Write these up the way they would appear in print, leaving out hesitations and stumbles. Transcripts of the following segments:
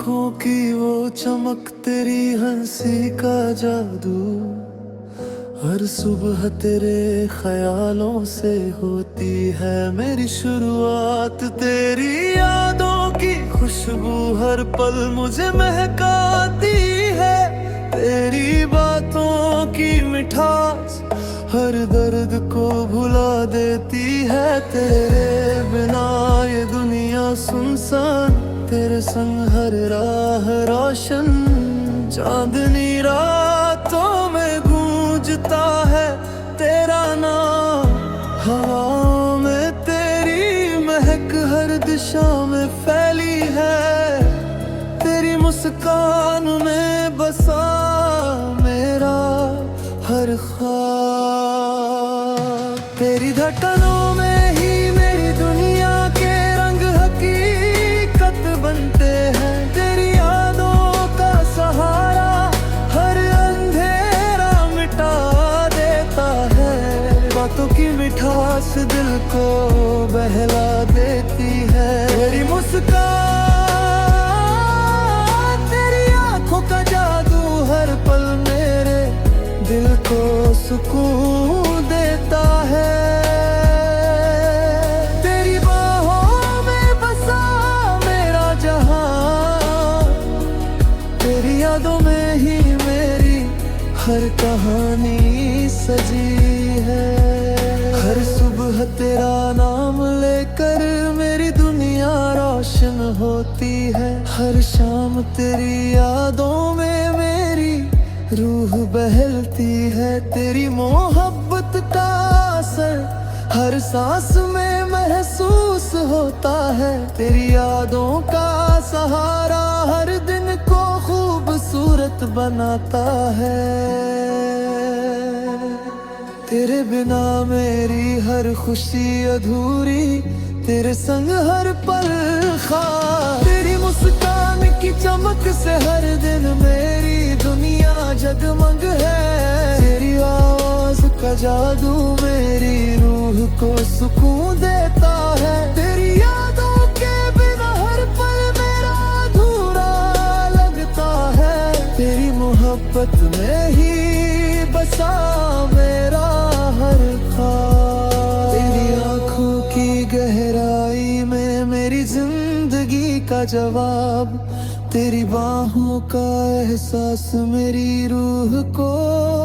आँखों की वो चमक, तेरी हंसी का जादू, हर सुबह तेरे ख्यालों से होती है मेरी शुरुआत। तेरी यादों की खुशबू हर पल मुझे महकाती है, तेरी बातों की मिठास हर दर्द को भुला देती है। तेरे बिना ये दुनिया सुनसान, तेरे संग हर राह रोशन। चांदनी रातों में गूंजता है तेरा नाम, हवाओं में तेरी महक हर दिशा में फैली है। तेरी मुस्कान में बसा मेरा हर ख्वाब, तेरी धड़कनों में ही मेरी दुनिया के रंग हकीकत बनते हैं। तेरी यादों का सहारा हर अंधेरा मिटा देता है, बातों की मिठास दिल को बहला देती है। तेरी मुस्कान, तेरी आंखों का जादू हर पल मेरे दिल को सुकून देता है। तेरी बाहों में बसा मेरा जहां, तेरी यादों में ही मेरी हर कहानी सजी है। हर सुबह तेरा नाम लेकर मेरी दुनिया रोशन होती है। हर शाम तेरी यादों में मेरी रूह बहलती है। तेरी मोहब्बत का असर हर सांस में महसूस होता है। तेरी यादों का सहारा हर दिन को खूबसूरत बनाता है। तेरे बिना मेरी हर खुशी अधूरी, तेरे संग हर पल खास। तेरी मुस्कान की चमक से हर दिन मेरी दुनिया जगमग है। तेरी आवाज का जादू मेरी रूह को सुकून देता है। तेरी यादों के बिना हर पल मेरा अधूरा लगता है। तेरी मोहब्बत में ही बसा मेरा हर ख्वाब। तेरी आंखों की गहराई में मेरी जिंदगी का जवाब, तेरी बाहों का एहसास मेरी रूह को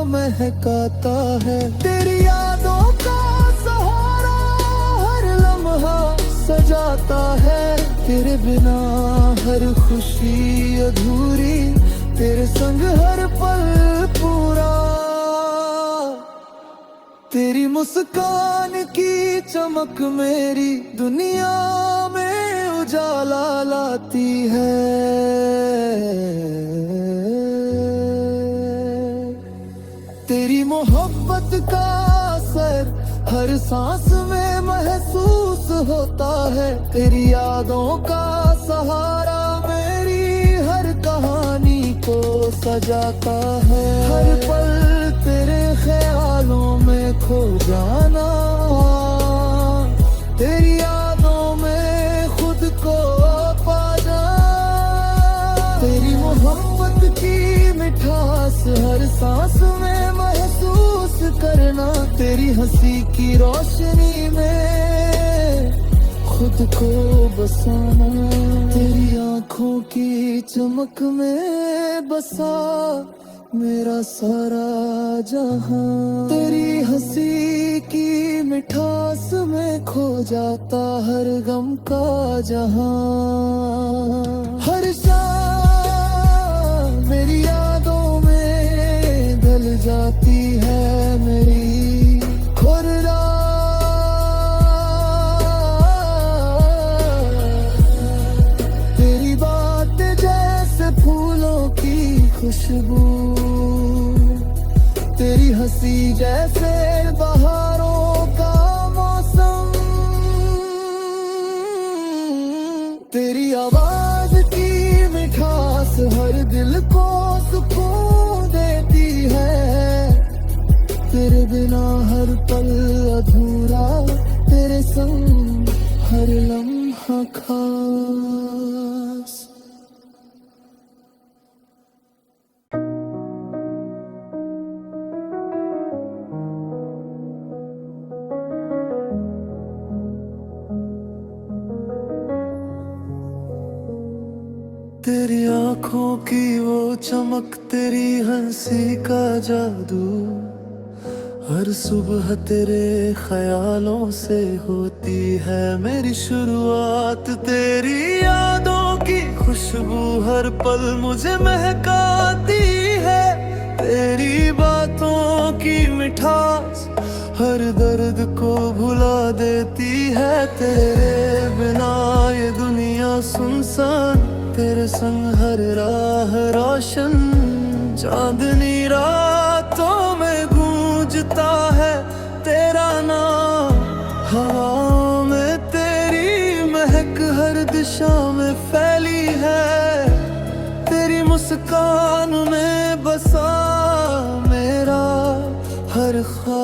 महकाता है। तेरी यादों का सहारा हर लम्हा सजाता है। तेरे बिना हर खुशी अधूरी, तेरे संग हर पल पूरा। तेरी मुस्कान की चमक मेरी दुनिया में उजाला लाती है। तेरी मोहब्बत का असर हर सांस में महसूस होता है। तेरी यादों का सहारा मेरी हर कहानी को सजाता है। हर पल तेरे ख्यालों में खो जाना, तेरी यादों में खुद को पा जाना। तेरी मोहब्बत की मिठास हर सांस में महसूस करना। तेरी हंसी की रोशनी में खुद को बसाना। तेरी आंखों की चमक में बसा मेरा सारा जहां। तेरी हंसी की मिठास में खो जाता हर गम का जहां। हर शाम मेरी यादों में ढल जाती है मेरी खुर्रात। तेरी बात जैसे फूलों की खुशबू, तेरी हंसी जैसे बहारों का मौसम। तेरी आवाज की मिठास हर दिल को सुकून देती है। तेरे बिना हर पल अधूरा, तेरे संग हर लम्हा खास। आँखों की वो चमक, तेरी हंसी का जादू, हर सुबह तेरे ख्यालों से होती है मेरी शुरुआत। तेरी यादों की खुशबू हर पल मुझे महकाती है, तेरी बातों की मिठास हर दर्द को भुला देती है। तेरे बिना ये दुनिया सुनसान, तेरे संग हर राह रोशन। चांदनी रातों में गूंजता है तेरा नाम, हवाओं में तेरी महक हर दिशा में फैली है। तेरी मुस्कान में बसा मेरा हर ख्वाब,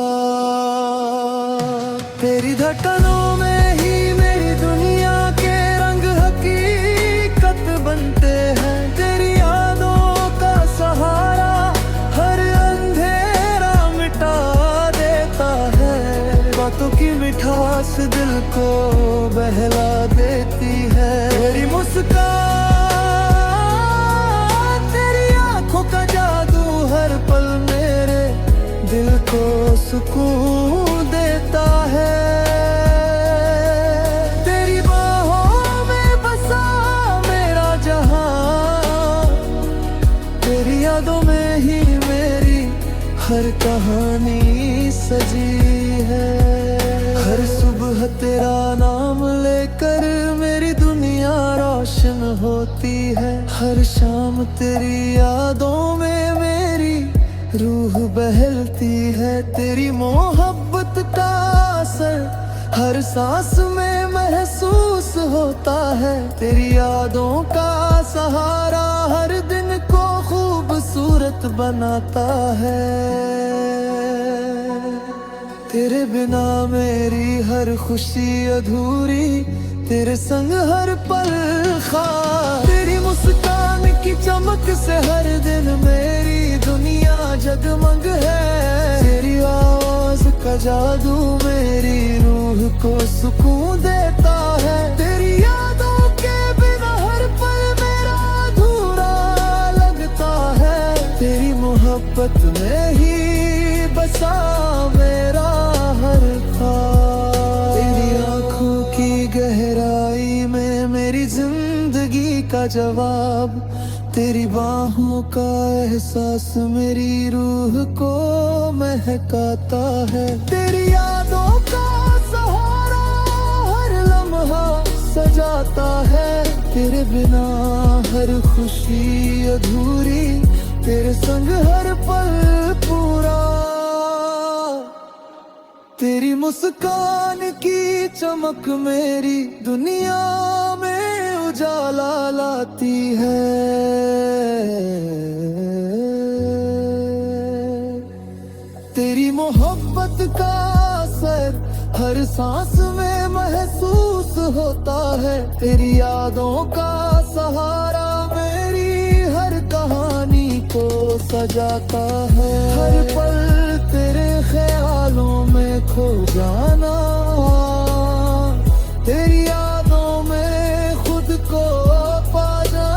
तेरी धड़कनों में ही मेरी दुनिया के रंग हकीकत बनते हैं। तेरी यादों का सहारा हर अंधेरा मिटा देता है, बातों की मिठास दिल को बहला देती है। तेरी मुस्कान, तेरी आंखों का जादू हर पल मेरे दिल को सुकून देता है। तेरी बाहों में बसा मेरा जहां, तेरी यादों में ही मेरी हर कहानी सजी है। हर सुबह तेरा नाम लेकर मेरी दुनिया रोशन होती है। हर शाम तेरी यादों में मेरी रूह बहलती है। तेरी मोहब्बत का असर हर सांस में महसूस होता है। तेरी यादों का सहारा हर दिन को खूबसूरत बनाता है। तेरे बिना मेरी हर खुशी अधूरी, तेरे संग हर पल खास। तेरी मुस्कान की चमक से हर दिन मेरी दुनिया जगमग है। तेरी आवाज का जादू मेरी रूह को सुकून देता है। तेरी यादों के बिना हर पल मेरा अधूरा लगता है। तेरी मोहब्बत में ही बसा मेरा हर ख्वाब। तेरी आंखों की गहराई में मेरी जिंदगी का जवाब, तेरी बाहों का एहसास मेरी रूह को महकाता है। तेरी यादों का सहारा हर लम्हा सजाता है। तेरे बिना हर खुशी अधूरी, तेरे संग हर पल पूरा। तेरी मुस्कान की चमक मेरी दुनिया में उजाला लाती है। तेरी मोहब्बत का असर हर सांस में महसूस होता है। तेरी यादों का सहारा मेरी हर कहानी को सजाता है। हर पल तेरे ख्यालों में खो जाना, तेरी यादों में खुद को पाना।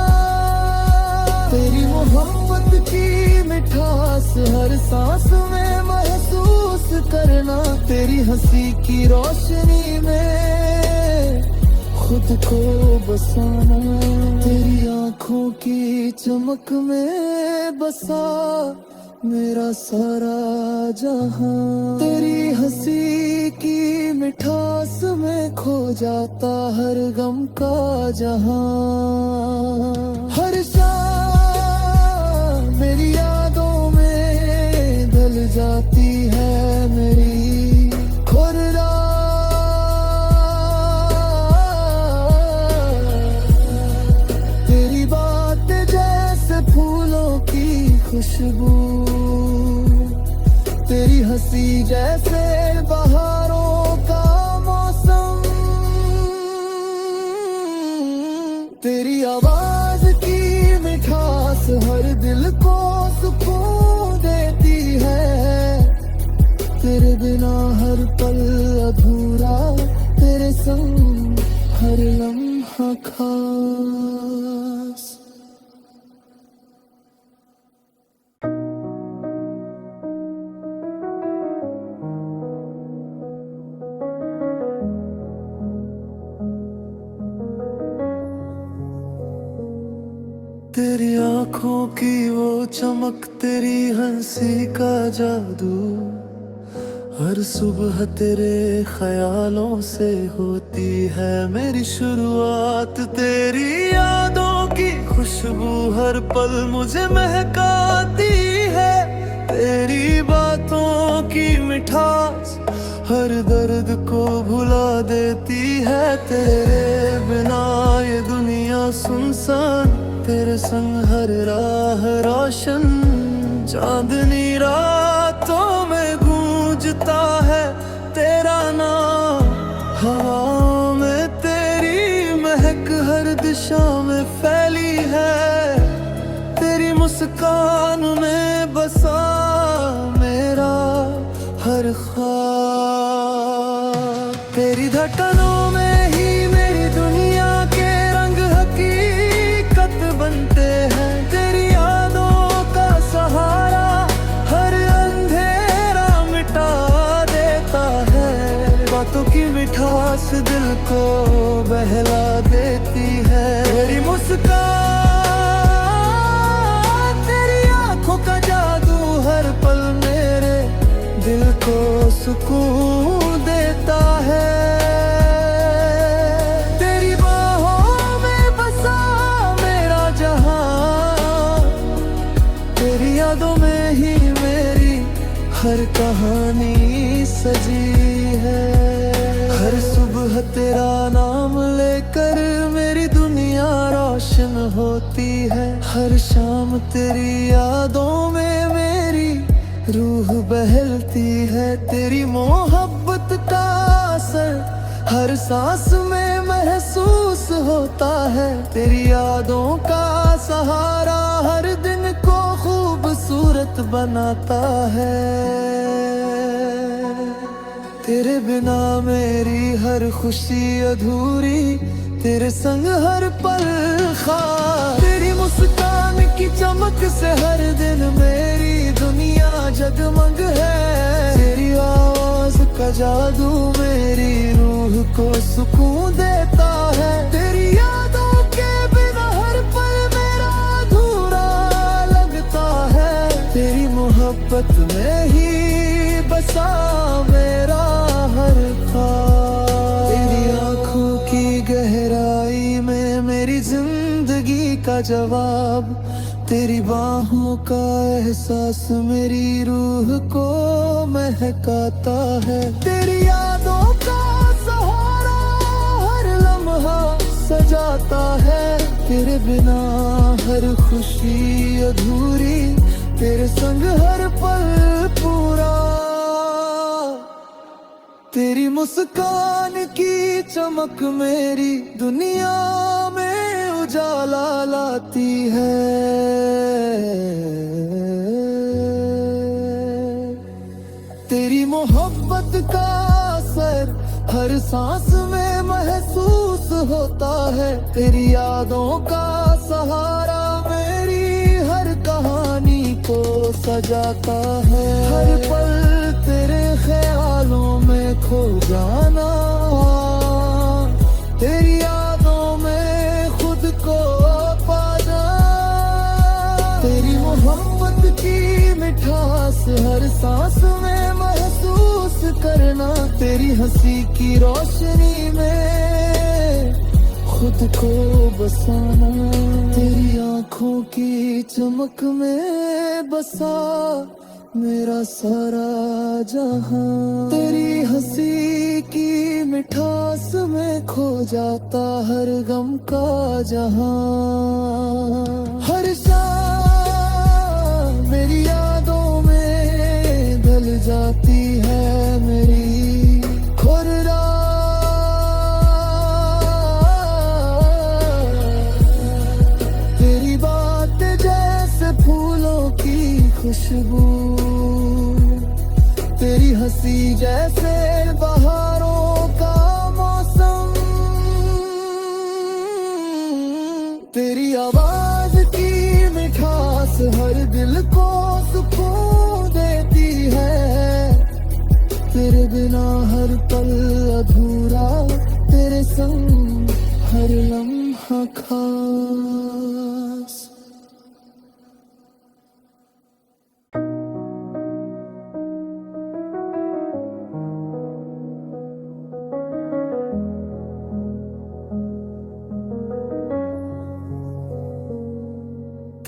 तेरी मोहब्बत की मिठास हर सांस में महसूस करना। तेरी हंसी की रोशनी में खुद को बसाना। तेरी आंखों की चमक में बसा मेरा सारा जहां। तेरी हंसी की मिठास में खो जाता हर गम का जहां। हर शाम मेरी यादों में ढल जाती है मेरी खुर्रात। तेरी बात जैसे फूलों की खुशबू, तेरी हंसी जैसे बहारों का मौसम। तेरी आवाज की मिठास हर दिल को सुकून देती है। तेरे बिना हर पल अधूरा, तेरे संग हर लम्हा खास। की वो चमक, तेरी हंसी का जादू, हर सुबह तेरे ख्यालों से होती है मेरी शुरुआत। तेरी यादों की खुशबू हर पल मुझे महकाती है, तेरी बातों की मिठास हर दर्द को भुला देती है। तेरे बिना ये दुनिया सुनसान, तेरे संग हर राह रोशन, चांदनी रातों में गूंजता है तेरा नाम। हवाओं में तेरी महक हर दिशा में फैली है, तेरी मुस्कान में बसा मेरा हर ख्वाब। तेरी धड़कनों में ही मेरी दुनिया के रंग हकीकत बनते हैं, तेरी यादों का सहारा हर अंधेरा मिटा देता है। बातों की मिठास दिल को बहला देती है, तेरी मुस्कान, तेरी आंखों का जादू हर पल मेरे दिल को सुकून देता है। तेरी बाहों में बसा मेरा जहां, तेरी यादों में ही मेरी हर कहानी सजी है। हर सुबह तेरा नाम लेकर मेरी दुनिया रोशन होती है, हर शाम तेरी यादों में मेरी रूह बहलती है। तेरी मोहब्बत का असर हर सांस में महसूस होता है, तेरी यादों का सहारा हर दिन को खूबसूरत बनाता है। तेरे बिना मेरी हर खुशी अधूरी, तेरे संग हर पल खास। तेरी मुस्कान की चमक से हर दिन मेरी दुनिया जगमग है, तेरी आवाज का जादू मेरी रूह को सुकून देता है। तेरी यादों के बिना हर पल मेरा अधूरा लगता है, तेरी मोहब्बत में ही बसा मेरा हर ख्वाब। तेरी आंखों की गहराई में मेरी जिंदगी का जवाब, तेरी बाहों का एहसास मेरी रूह को महकाता है। तेरी यादों का सहारा हर लम्हा सजाता है, तेरे बिना हर खुशी अधूरी, तेरे संग हर पल पूरा। तेरी मुस्कान की चमक मेरी दुनिया में उजाला लाती है, तेरी मोहब्बत का असर हर सांस में महसूस होता है। तेरी यादों का सहारा मेरी हर कहानी को सजाता है, हर पल तेरे ख्यालों में खो जाना, तेरी यादों में खुद को पाना। तेरी मोहब्बत की मिठास हर सांस में महसूस करना, तेरी हंसी की रोशनी में खुद को बसाना, तेरी आंखों की चमक में बसा मेरा सारा जहां। तेरी हंसी की मिठास में खो जाता हर गम का जहां। हर शाम मेरी यादों में ढल जाती है मेरी खुर रात। तेरी बात जैसे फूलों की खुशबू, तेरी हंसी जैसे बहारों का मौसम, तेरी आवाज की मिठास हर दिल को सुकून देती है। तेरे बिना हर पल अधूरा, तेरे संग हर लम्हा खास।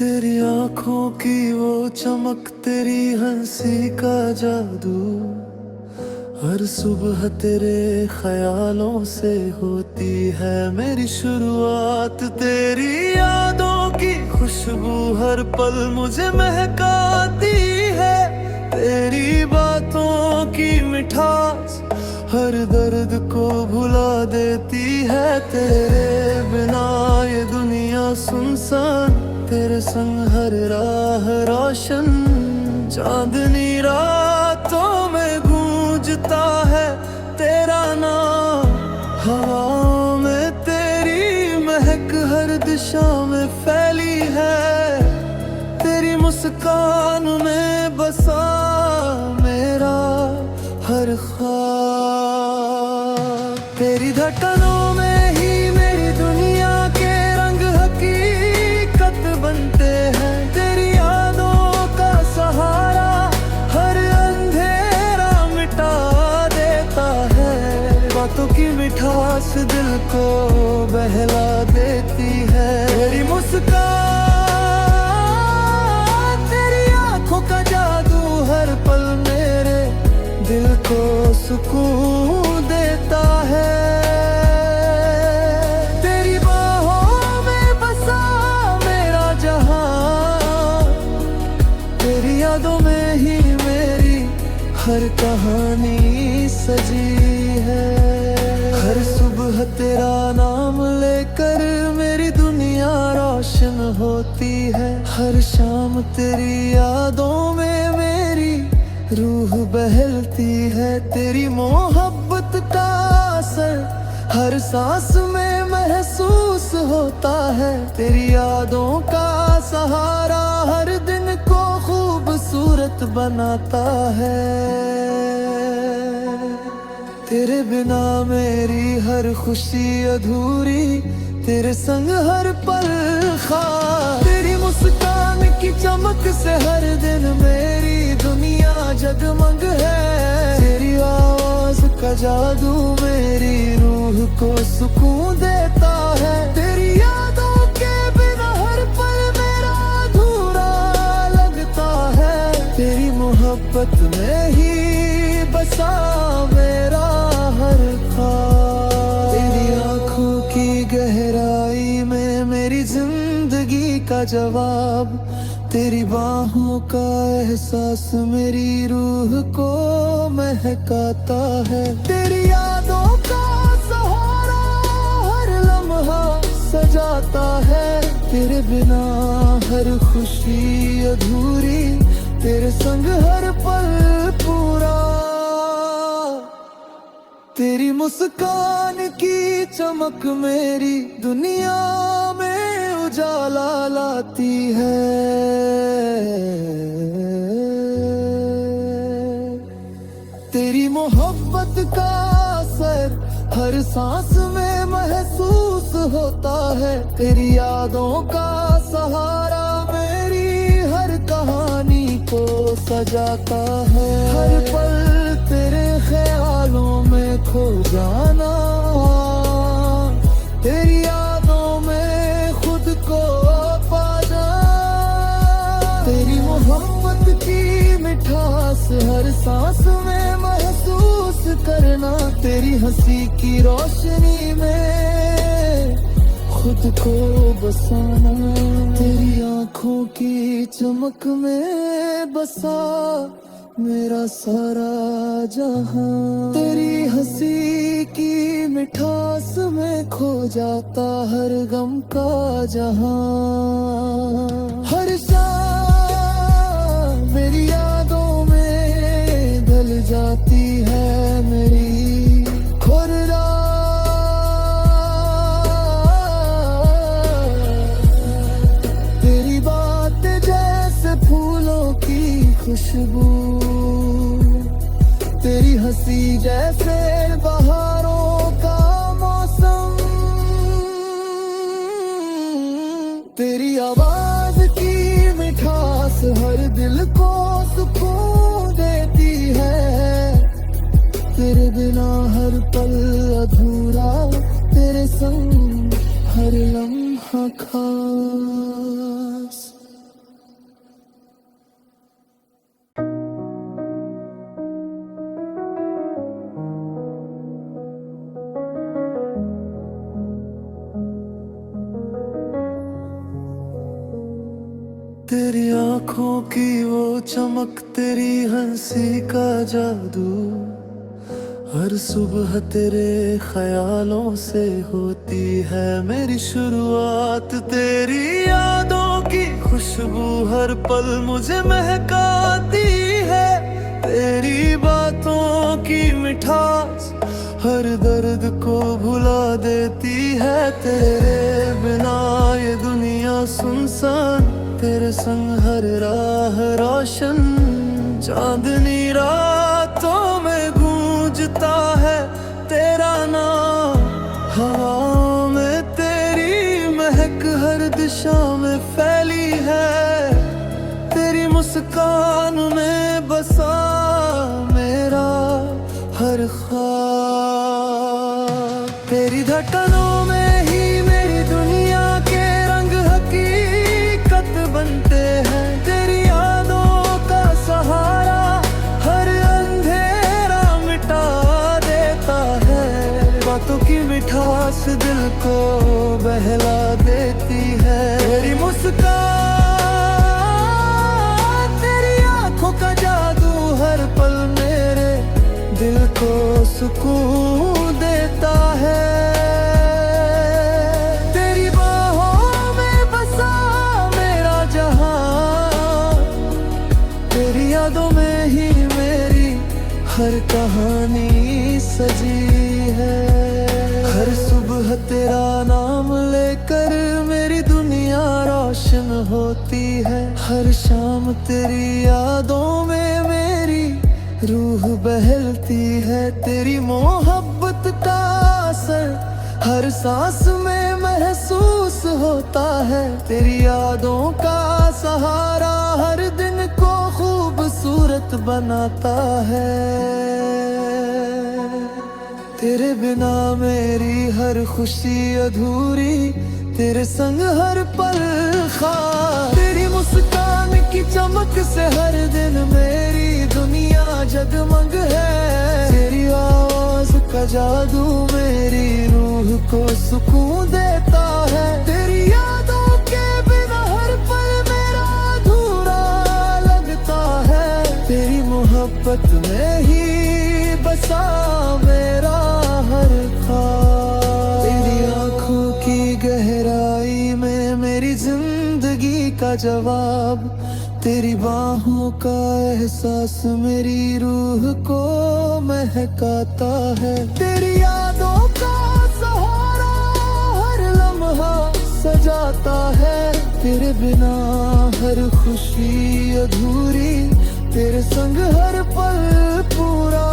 तेरी आंखों की वो चमक, तेरी हंसी का जादू, हर सुबह तेरे ख्यालों से होती है मेरी शुरुआत। तेरी यादों की खुशबू हर पल मुझे महकाती है, तेरी बातों की मिठास हर दर्द को भुला देती है। तेरे बिना ये दुनिया सुनसान, तेरे संग हर राह रोशन। चांदनी रातों में गूंजता है तेरा नाम, हवाओं में तेरी महक हर दिशा में फैली है। तेरी मुस्कान में बसा मेरा हर ख्वाब, तेरी धड़कनों में ही मेरी दुनिया के रंग हकीकत बनते हैं। तेरी यादों का सहारा हर अंधेरा मिटा देता है, बातों की मिठास दिल को बहला देती है। तेरी मुस्कान, तेरी आंखों का जादू हर पल मेरे दिल को सुकून देता है। तेरी बाहों में बसा मेरा जहां, तेरी यादों में ही मेरी हर कहानी सजी है। हर सुबह तेरा नाम लेकर मेरी दुनिया रोशन होती है। हर शाम तेरी यादों में मेरी रूह बहलती है। तेरी मोहब्बत का असर हर सांस में महसूस होता है। तेरी यादों का सहारा हर दिन को खूबसूरत बनाता है। तेरे बिना मेरी हर खुशी अधूरी, तेरे संग हर पल खास। तेरी मुस्कान की चमक से हर दिन मेरी दुनिया जगमग है। तेरी आवाज का जादू मेरी रूह को सुकून देता है। तेरी यादों के बिना हर पल मेरा अधूरा लगता है। तेरी मोहब्बत में ही बसा मेरा हर ख्वाब। तेरी आंखों की गहराई में मेरी जिंदगी का जवाब, तेरी बाहों का एहसास मेरी रूह को महकाता है। तेरी यादों का सहारा हर लम्हा सजाता है। तेरे बिना हर खुशी अधूरी, तेरे संग हर पल पूरा। तेरी मुस्कान की चमक मेरी दुनिया में उजाला लाती है। तेरी मोहब्बत का असर हर सांस में महसूस होता है। तेरी यादों का सहारा मेरी हर कहानी को सजाता है। हर पल तेरे ख्यालों में खो जाना, तेरी यादों में खुद को पा जाना। तेरी मोहब्बत की मिठास हर सांस में महसूस करना। तेरी हंसी की रोशनी में खुद को बसाना। तेरी आंखों की चमक में बसा मेरा सारा जहां। तेरी हंसी की मिठास में खो जाता हर गम का जहां। हर शाम मेरी यादों में ढल जाती है मेरी हर रात। तेरी बात जैसे फूलों की खुशबू, तेरी हंसी जैसे बहारों का मौसम। तेरी आवाज की मिठास हर दिल को सुकून देती है। तेरे बिना हर पल अधूरा, तेरे संग हर लम्हा खास। आंखों की वो चमक, तेरी हंसी का जादू, हर सुबह तेरे ख्यालों से होती है मेरी शुरुआत। तेरी यादों की खुशबू हर पल मुझे महकाती है, तेरी बातों की मिठास हर दर्द को भुला देती है। तेरे बिना ये दुनिया सुनसान, तेरे संग हर राह रोशन। चांदनी रातों में गूंजता है तेरा नाम, हवाओं में तेरी महक हर दिशा में फैली है। तेरी मुस्कान में बसा मेरा हर ख्वाब, तेरी धड़कनों में ही मेरी दुनिया के रंग हकीकत बनते हैं। तेरी यादों का सहारा हर अंधेरा मिटा देता है, बातों की मिठास दिल को बहला देती है। तेरी मुस्कान, तेरी आंखों का जादू हर पल मेरे दिल को सुकून देता है। तेरी बाहों में बसा मेरा जहां, तेरी यादों में ही मेरी हर कहानी सजी है। हर सुबह तेरा नाम लेकर मेरी दुनिया रोशन होती है। हर शाम तेरी यादों में मेरी रूह बहलती है। तेरी मोहब्बत का असर हर सांस में महसूस होता है। तेरी यादों का सहारा हर दिन को खूबसूरत बनाता है। तेरे बिना मेरी हर खुशी अधूरी, तेरे संग हर पल खास। तेरी मुस्कान की चमक से हर दिन मेरी दुनिया जगमग है। तेरी आवाज का जादू मेरी रूह को सुकून देता है। तेरी यादों के बिना हर पल मेरा अधूरा लगता है। तेरी मोहब्बत में ही बसा मेरा हर ख्वाब। तेरी आंखों की गहराई में मेरी जिंदगी का जवाब, तेरी बाहों का एहसास मेरी रूह को महकाता है। तेरी यादों का सहारा हर लम्हा सजाता है। तेरे बिना हर खुशी अधूरी, तेरे संग हर पल पूरा।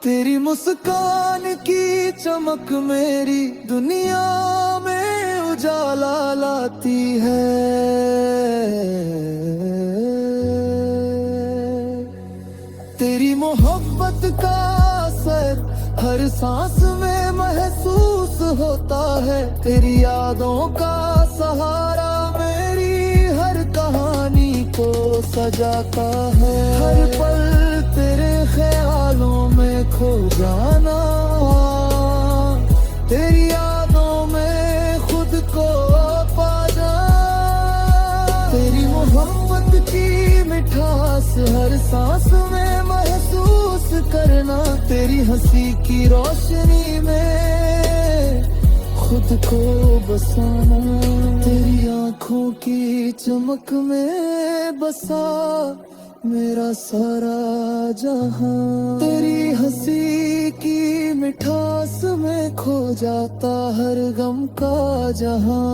तेरी मुस्कान की चमक मेरी दुनिया में उजाला लाती है। तेरी मोहब्बत का असर हर सांस में महसूस होता है। तेरी यादों का सहारा मेरी हर कहानी को सजाता है। हर पल तेरे ख्यालों में खो जाना, तेरी यादों में खुद को पा जाना। तेरी मोहब्बत की मिठास हर सांस में महसूस करना। तेरी हंसी की रोशनी में खुद को बसाना। तेरी आंखों की चमक में बसा मेरा सारा जहां। तेरी हंसी की मिठास में खो जाता हर गम का जहां।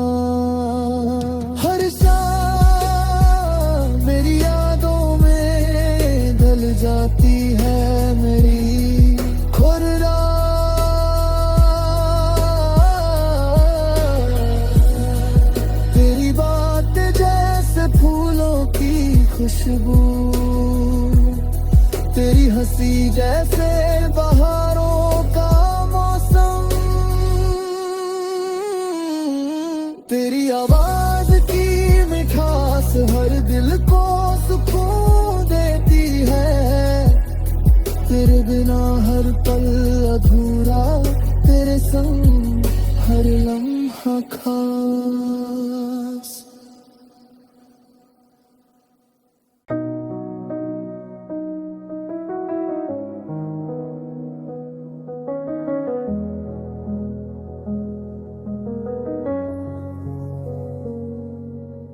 हर शाम मेरी यादों में ढल जाती है मेरी खुर रात। तेरी बात जैसे फूलों की खुशबू, तेरी हंसी जैसे बहारों का मौसम। तेरी आवाज की मिठास हर दिल को सुकून देती है। तेरे बिना हर पल अधूरा, तेरे संग हर लम्हा खास।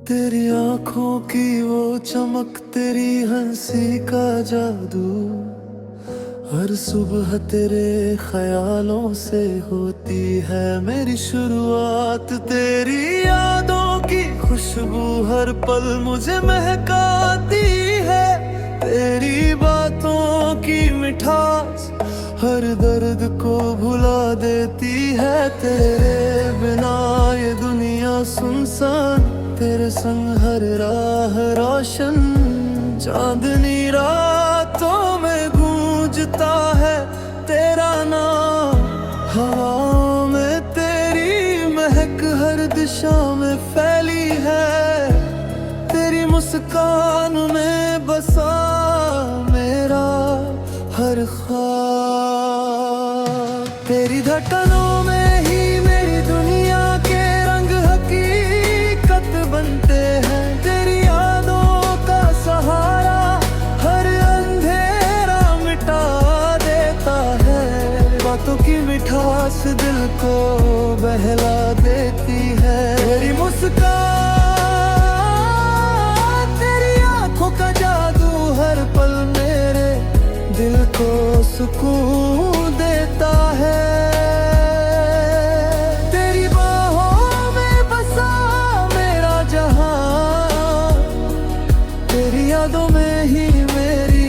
तेरी आंखों की वो चमक, तेरी हंसी का जादू, हर सुबह तेरे ख्यालों से होती है मेरी शुरुआत। तेरी यादों की खुशबू हर पल मुझे महकाती है, तेरी बातों की मिठास हर दर्द को भुला देती है। तेरे बिना ये दुनिया सुनसान, तेरे संग हर राह रोशन। चांदनी रातों में गूंजता है तेरा नाम, हवाओं में तेरी महक हर दिशा में फैली है। तेरी मुस्कान में बसा मेरा हर ख्वाब, तेरी धड़कनों में ही मेरी दुनिया के रंग हकीकत बनते हैं। तेरी यादों का सहारा हर अंधेरा मिटा देता है, बातों की मिठास दिल को बहला देती है। तेरी मुस्कान, तेरी आंखों का जादू हर पल मेरे दिल को सुकून देता है। तेरी बाहों में बसा मेरा जहां, तेरी यादों में ही मेरी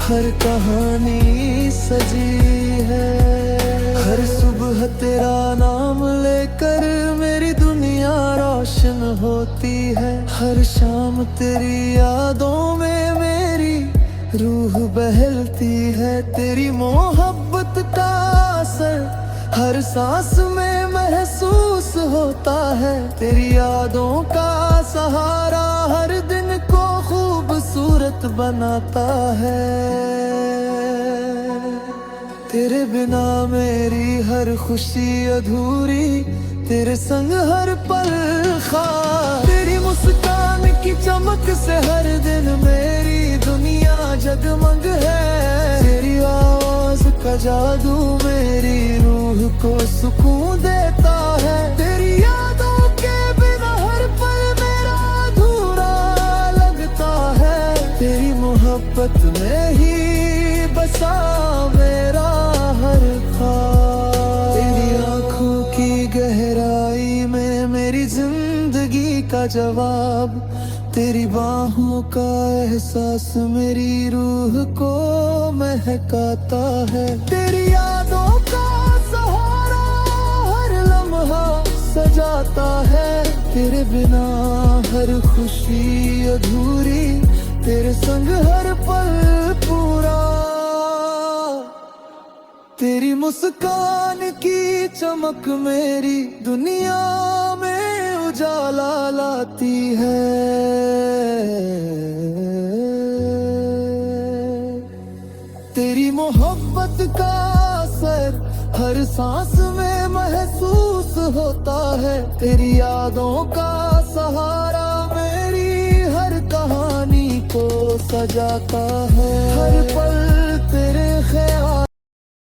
हर कहानी सजी है। हर सुबह तेरा नाम लेकर मेरी दुनिया रोशन होती है। हर शाम तेरी यादों में मेरी रूह बहलती है। तेरी मोहब्बत का असर हर सांस में महसूस होता है। तेरी यादों का सहारा हर दिन को खूबसूरत बनाता है। तेरे बिना मेरी हर खुशी अधूरी, तेरे संग हर पल खास। तेरी मुस्कान की चमक से हर दिन मेरी दुनिया जगमग है। तेरी आवाज का जादू मेरी रूह को सुकून देता है। तेरी यादों के बिना हर पल मेरा अधूरा लगता है। तेरी मोहब्बत में ही बसा मेरा हर ख्वाब। तेरी आंखों की गहराई में मेरी जिंदगी का जवाब, तेरी बाहों का एहसास मेरी रूह को महकाता है। तेरी यादों का सहारा हर लम्हा सजाता है। तेरे बिना हर खुशी अधूरी, तेरे संग हर पल पूरा। तेरी मुस्कान की चमक मेरी दुनिया में उजाला लाती है। तेरी मोहब्बत का असर हर सांस में महसूस होता है। तेरी यादों का सहारा मेरी हर कहानी को सजाता है। हर पल